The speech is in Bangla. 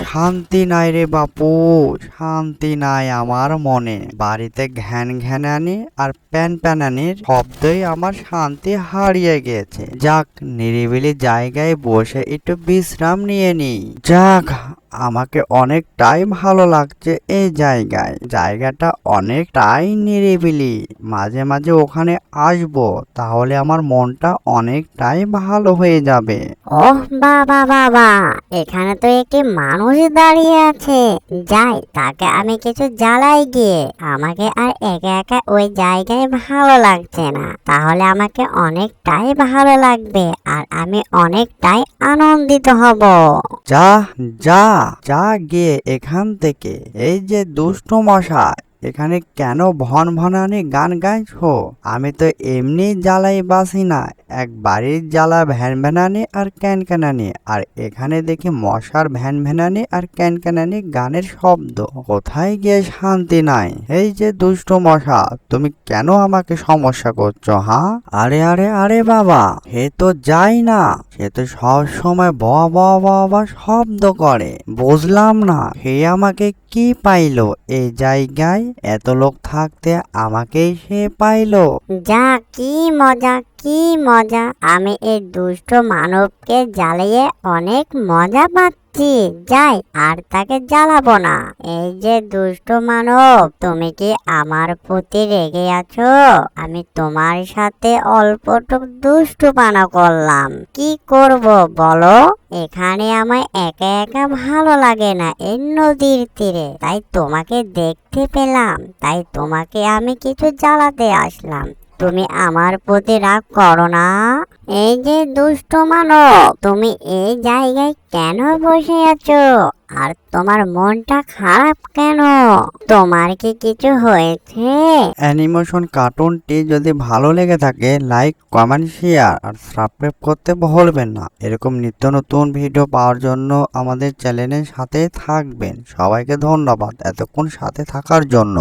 শান্তি নাই রে বাপু, শান্তি নাই আমার মনে। বাড়িতে ঘ্যান ঘ্যানানি আর প্যান প্যানানির শব্দই আমার শান্তি হারিয়ে গিয়েছে। যাক, নিরিবিলি জায়গায় বসে একটু বিশ্রাম নিয়ে নিই। যাক, আমাকে অনেকটাই ভালো লাগছে এই জায়গায়। জায়গাটা অনেকটাই নিরিবিলি। মাঝে মাঝে ওখানে আসবো, তাহলে আমার মনটা অনেকটাই ভালো হয়ে যাবে। ওহ বাবা বাবা, এখানে তো একটি মানুষ দাঁড়িয়ে আছে। যাই, তাকে আমি কিছু জ্বালাই গিয়ে। আমাকে আর একা একা ওই জায়গায় ভালো লাগছে না। তাহলে আমাকে অনেকটাই ভালো লাগবে আর আমি অনেকটাই আনন্দিত হব। যা যা যা গিয়ে এখান থেকে। এই যে দুষ্ট মশাই, এখানে কেন ভন ভনানি গান গাইছো? আমি তো এমনি জ্বালাই বাসি না, এক বাড়ির জ্বালা ভ্যান ভ্যানানি আর ক্যান ক্যানানি, আর এখানে দেখি মশার ভ্যান ভ্যানানি আর ক্যান ক্যানানি গানের শব্দ। কোথায় গিয়ে শান্তি নাই? এই যে দুষ্ট মশা, তুমি কেন আমাকে সমস্যা করছো? হ্যাঁ, আরে আরে আরে বাবা, হে তো যাই না, সে তো সব সময় ব ব ব ব শব্দ করে। বুঝলাম না, হে আমাকে কি পাইলো এই জায়গায়? এত লোক থাকতে আমাকেই সে পাইলো। যা, কি মজা কি মজা! আমি এই দুষ্ট মানবকে জ্বালিয়ে অনেক মজা পাচ্ছি। যাই, আর তাকে জ্বালাবো না। এই যে দুষ্ট মানব, তুমি কি আমার প্রতি রেগে আছো? আমি তোমার সাথে অল্পটুক দুষ্টুপানা করলাম। কি করব বলো? এখানে আমায় একা একা ভালো লাগে না এই নদীর তীরে, তাই তোমাকে দেখতে পেলাম, তাই তোমাকে আমি কিছু জ্বালাতে আসলাম। তুমি আমার প্রতি রাগ করো না। এই যে দুষ্ট মানব, তুমি এই জায়গায় কেন বসে আছো? আর তোমার মনটা খারাপ কেন? তোমার কি কিছু হয়েছে? অ্যানিমেশন কার্টুনটি যদি ভালো লেগে থাকে, লাইক কমেন্ট শেয়ার আর সাবস্ক্রাইব করতে ভুলবেন না। এরকম নিত্য নতুন ভিডিও পাওয়ার জন্য আমাদের চ্যানেলের সাথে থাকবেন। সবাইকে ধন্যবাদ এতক্ষণ সাথে থাকার জন্য।